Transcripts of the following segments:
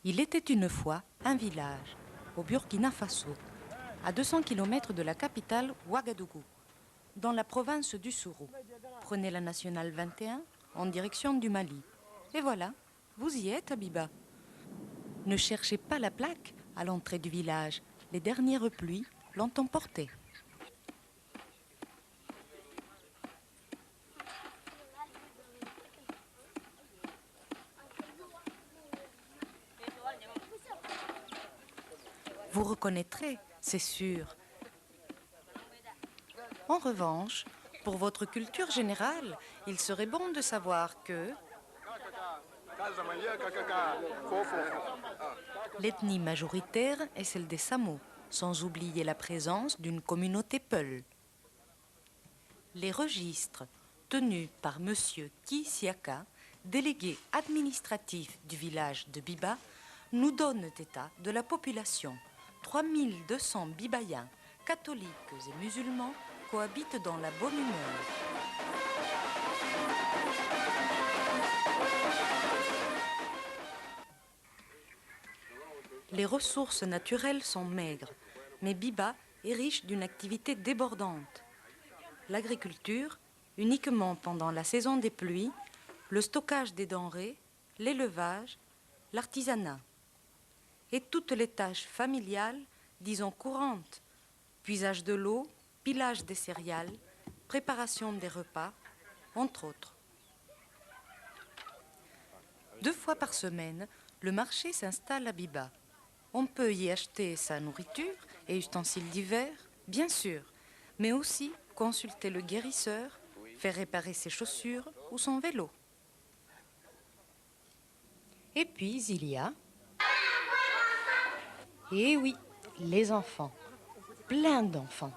Il était une fois un village, au Burkina Faso, à 200 km de la capitale Ouagadougou, dans la province du Sourou. Prenez la nationale 21 en direction du Mali. Et voilà, vous y êtes, Abiba. Ne cherchez pas la plaque à l'entrée du village. Les dernières pluies l'ont emportée. Vous reconnaîtrez, c'est sûr. En revanche, pour votre culture générale, il serait bon de savoir que l'ethnie majoritaire est celle des Samo, sans oublier la présence d'une communauté Peul. Les registres tenus par M. Ki Siaka, délégué administratif du village de Biba, nous donnent état de la population. 3200 Bibayens, catholiques et musulmans, cohabitent dans la bonne humeur. Les ressources naturelles sont maigres, mais Biba est riche d'une activité débordante. L'agriculture, uniquement pendant la saison des pluies, le stockage des denrées, l'élevage, l'artisanat. Et toutes les tâches familiales, disons courantes, puisage de l'eau, pilage des céréales, préparation des repas, entre autres. 2 fois par semaine, le marché s'installe à Biba. On peut y acheter sa nourriture et ustensiles divers, bien sûr, mais aussi consulter le guérisseur, faire réparer ses chaussures ou son vélo. Et puis il y a... Eh oui, les enfants. Plein d'enfants.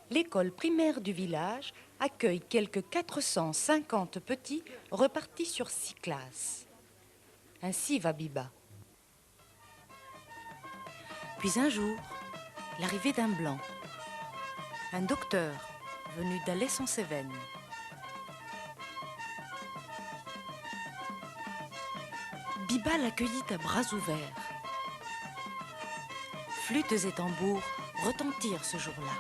L'école primaire du village accueille quelques 450 petits repartis sur 6 classes. Ainsi va Biba. Puis un jour, l'arrivée d'un blanc, un docteur venu d'Alès-en-Cévennes. Biba l'accueillit à bras ouverts. Flûtes et tambours retentirent ce jour-là.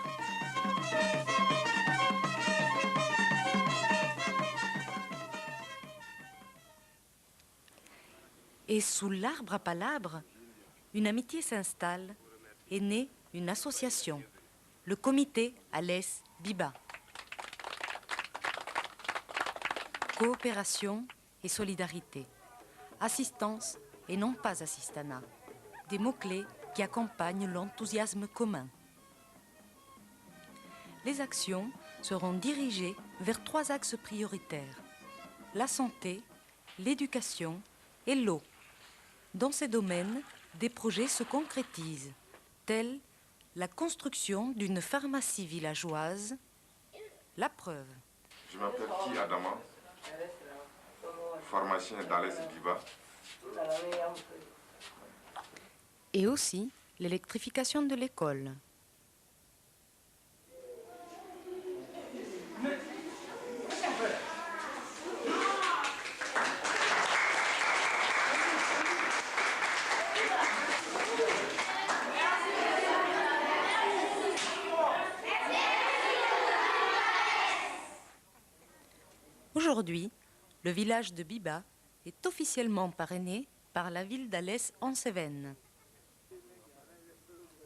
Et sous l'arbre à palabres, une amitié s'installe et naît une association, le comité Alès Biba. Coopération et solidarité, assistance et non pas assistanat, des mots-clés qui accompagnent l'enthousiasme commun. Les actions seront dirigées vers 3 axes prioritaires: la santé, l'éducation et l'eau. Dans ces domaines, des projets se concrétisent, tels la construction d'une pharmacie villageoise. La preuve. Je m'appelle Ki Adama, pharmacien d'Alès Biba. Et aussi l'électrification de l'école. Aujourd'hui, le village de Biba est officiellement parrainé par la ville d'Alès-en-Cévennes.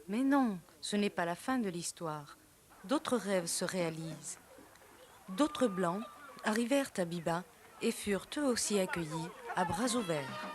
Mais non, ce n'est pas la fin de l'histoire. D'autres rêves se réalisent. D'autres blancs arrivèrent à Biba et furent eux aussi accueillis à bras ouverts.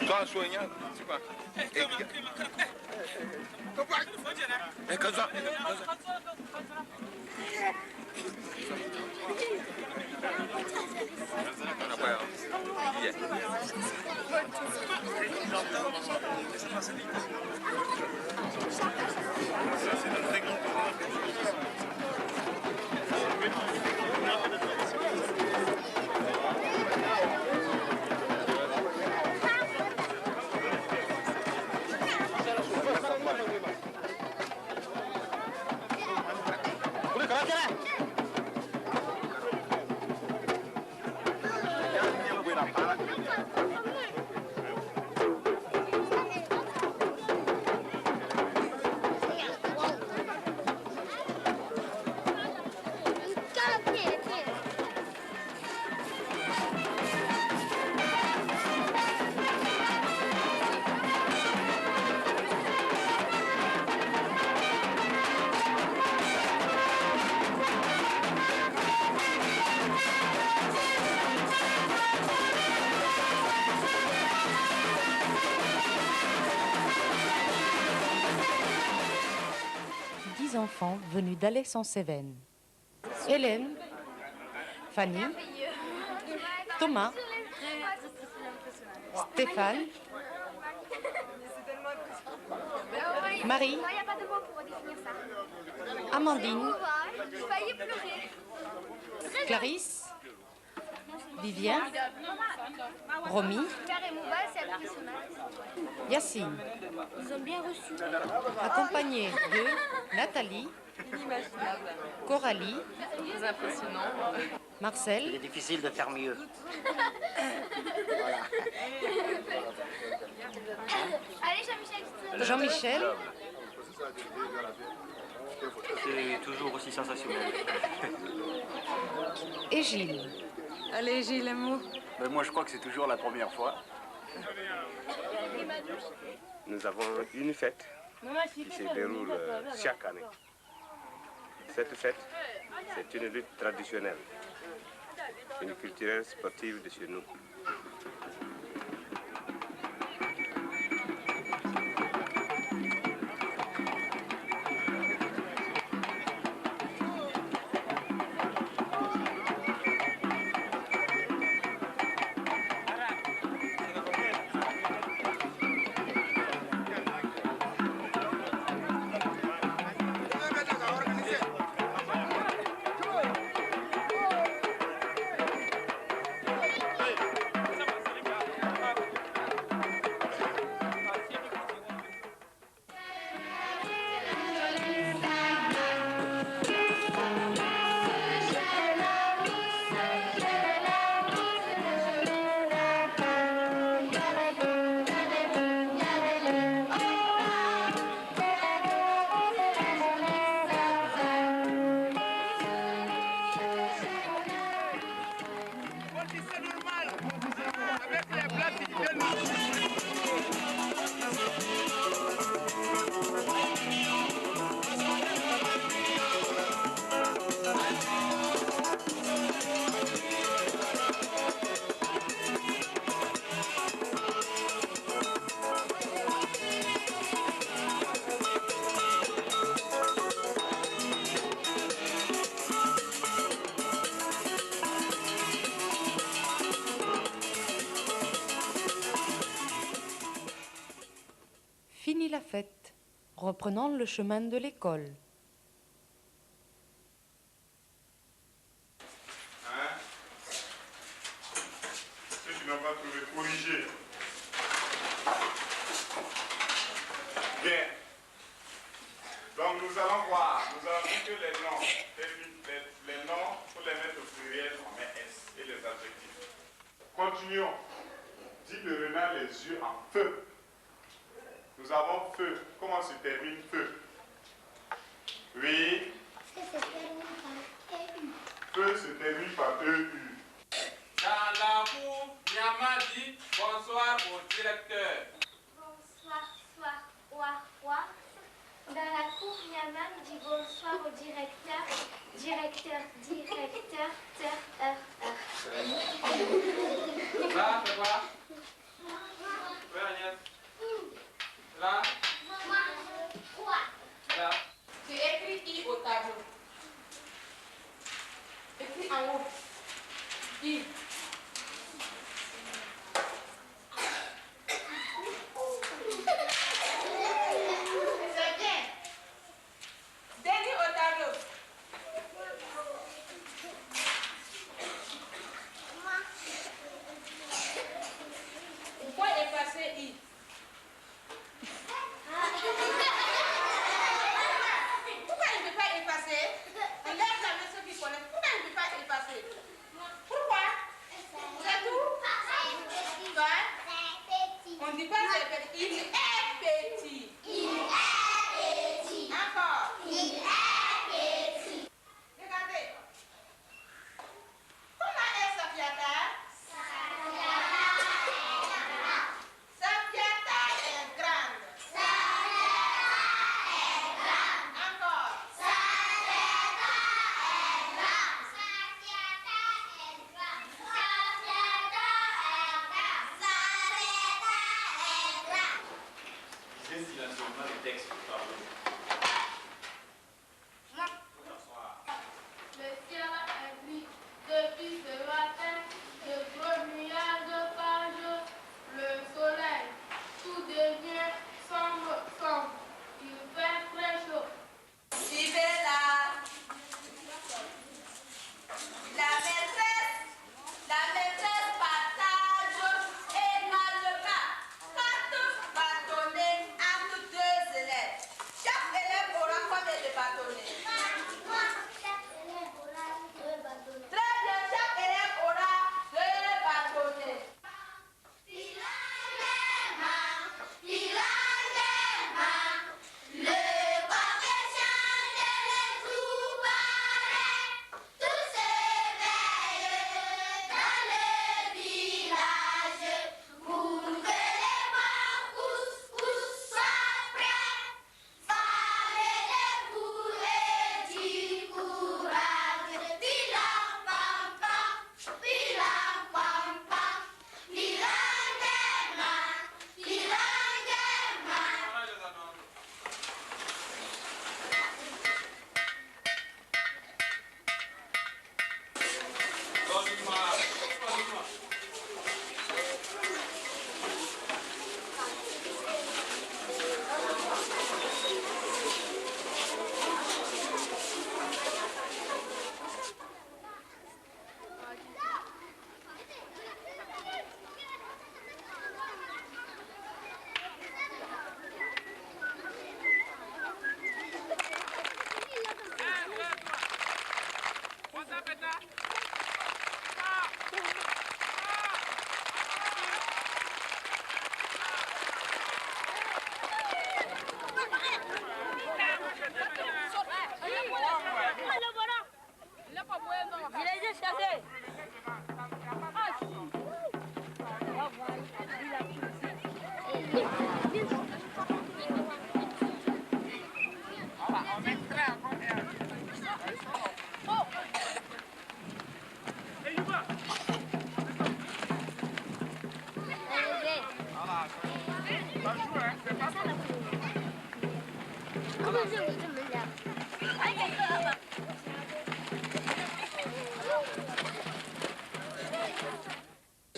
Toi, soignant, c'est quoi? Enfants venus d'Alès-en-Cévennes. Hélène, Fanny, Thomas, Stéphane, Marie, Amandine, Clarisse, Vivien, Romy, Yacine. Ils ont bien reçu. Accompagnés de Nathalie, Coralie, Très impressionnant. Marcel. Il est difficile de faire mieux. Allez, Jean-Michel. Jean-Michel. C'est toujours aussi sensationnel. Et Gilles. Allez, Gilles, un mot. Ben moi, je crois que c'est toujours la première fois. Nous avons une fête qui se déroule chaque année. Cette fête, c'est une lutte traditionnelle, une culturelle sportive de chez nous. Fini la fête, reprenons le chemin de l'école. Hein? Que tu n'as pas trouvé corrigé. Bien. Donc nous allons voir. Nous avons vu que les noms, pour les mettre au pluriel, on met S et les adjectifs. Continuons. Dis le renard les yeux en feu. Nous avons feu. Comment se termine feu? Oui. Feu se termine par EU. Dans la cour, Nyama dit bonsoir au directeur. Bonsoir, soir. Dans la cour, Nyama dit bonsoir au directeur. Directeur, Ça, c'est quoi? en haut. I. C'est bien. Denis au tableau. Pourquoi effacer I? Pourquoi il ne peut pas effacer? On lève la main ceux qui connaissent. Pourquoi il ne peut pas effacer? Pourquoi? C'est tout? Toi? On ne dit pas c'est petit. Il est petit. Il est petit. Encore. Il est petit. Regardez. Comment est Safiata? Safiata est grande. Encore. Silencieusement les textes pour parler. Le ciel est gris depuis ce matin, de gros nuages de page, le soleil, tout devient sombre, sombre, il fait très chaud. Suivez la maîtresse partage également 4 bâtonnets entre 2 élèves. Chaque élève aura combien de bâtonnets? Très bien, chaque élève aura 2 bâtonnets.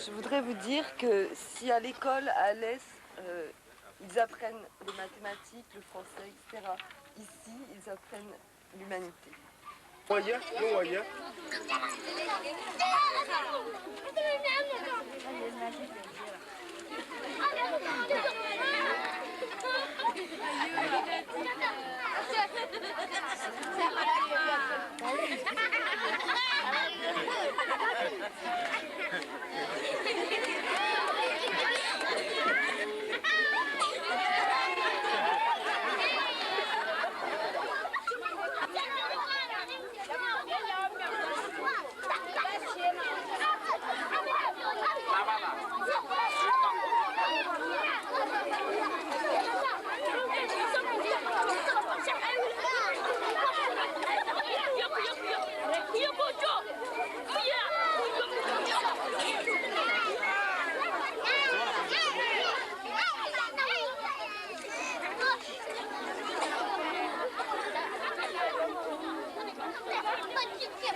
Je voudrais vous dire que si à l'école, à l'ES, ils apprennent les mathématiques, le français, etc., ici, ils apprennent l'humanité. Thank you.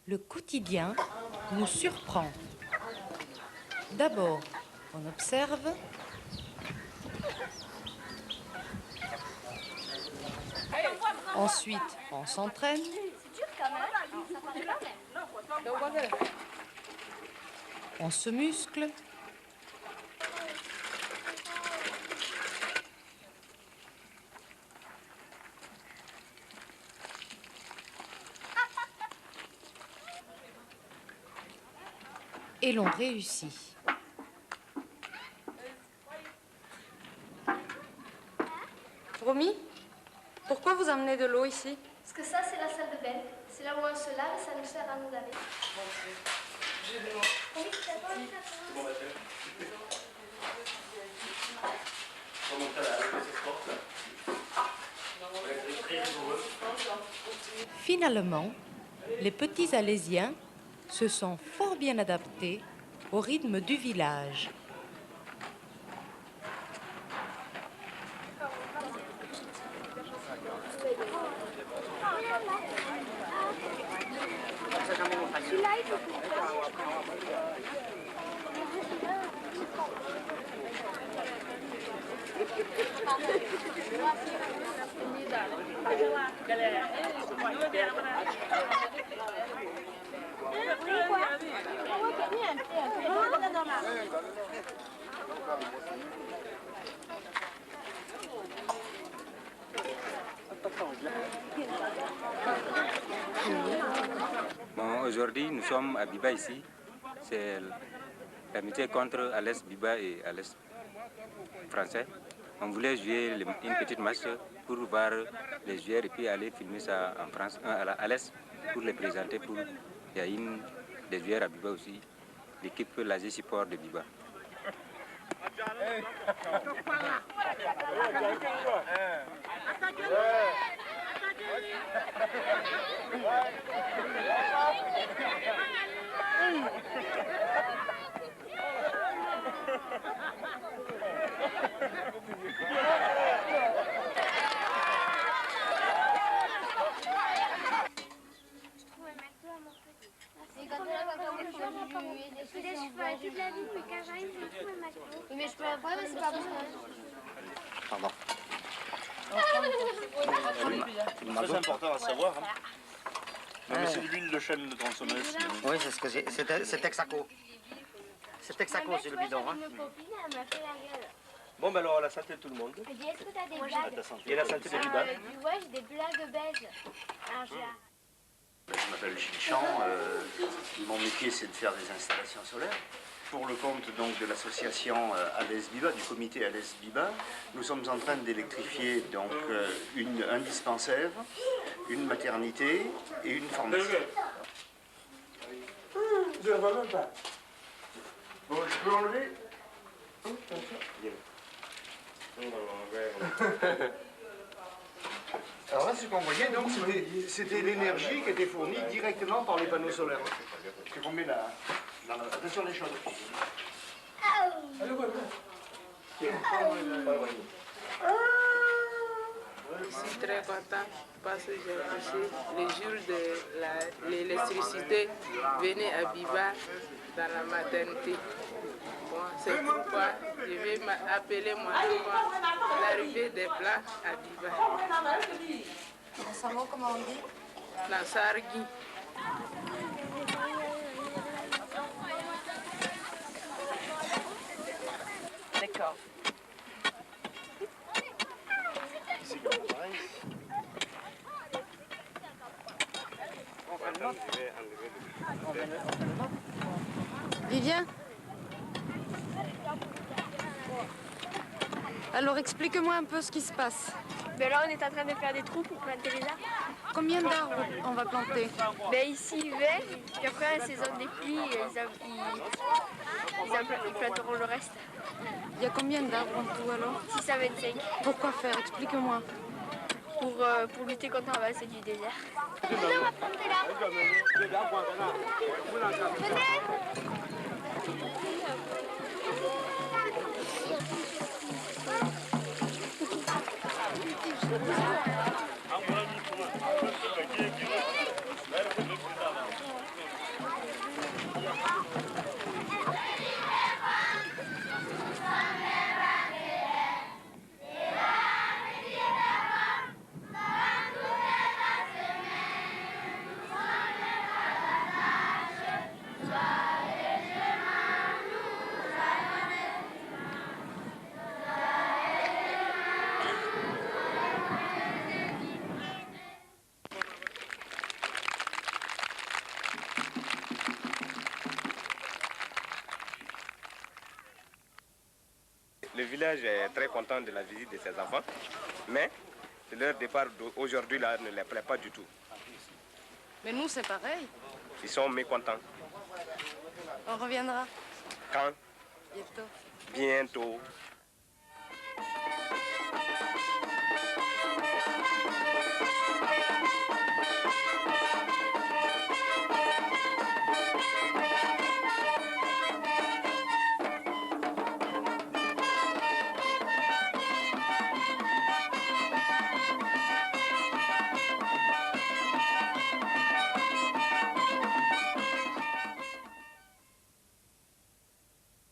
Le quotidien nous surprend. D'abord, on observe. Ensuite, on s'entraîne. On se muscle. Et l'on réussit. Romy, pourquoi vous amenez de l'eau ici? Parce que ça, c'est la salle de bain. C'est là où on se lave et ça nous sert à nous laver. Oui, c'est bon. Finalement, les petits Alésiens se sont fort bien adaptés au rythme du village. Bon, aujourd'hui, nous sommes à Biba ici. C'est l'amitié contre Alès Biba et Alès français. On voulait jouer une petite match pour voir les joueurs et puis aller filmer ça en France, à Alès, pour les présenter. Il y a des joueurs à Biba aussi, l'équipe l'Asie Support de Biba. Mais je peux pas, mais c'est pas bon. Pardon. Très important à savoir. Hein. Non, mais c'est de l'huile de chêne de tronçonneuse. Oui, c'est ce que c'est Texaco. C'est Texaco, c'est le bidon. Hein. Une copine, elle m'a fait la gueule. Bon, ben alors, à la santé de tout le monde. Je dis, est-ce que t'as des blagues? Et la santé des Biba. Ouais, j'ai des blagues belges. Alors, Je m'appelle Chinchan. Mon métier, c'est de faire des installations solaires. Pour le compte donc de l'association Alès Biba, du comité Alès Biba, nous sommes en train d'électrifier donc un dispensaire, une maternité et une pharmacie. Je ne vois même pas. Bon, je peux enlever? Alors là, ce qu'on voyait, donc, c'était l'énergie qui était fournie directement par les panneaux solaires. C'est qu'on met attention les choses. Je suis très content parce que j'ai touché le jour de l'électricité. Venez à Biba dans la maternité. Bon, c'est pourquoi je vais appeler mon enfant l'arrivée des plats à Biba. En samo, comment on dit? Dans Sargui. D'accord. Vivien? Alors explique-moi un peu ce qui se passe. Ben là, on est en train de faire des trous pour planter les arbres. Combien d'arbres on va planter? Ben ici, l'hiver, puis après, à la saison des pluies, ils planteront le reste. Il y a combien d'arbres en tout alors? 625. Pourquoi faire? Explique-moi. Pour lutter contre l'avancée du désert. Venez, on va planter l'arbre. village est très content de la visite de ses enfants, mais leur départ aujourd'hui là ne les plaît pas du tout. Mais nous, c'est pareil. Ils sont mécontents. On reviendra. Quand? Bientôt. Bientôt.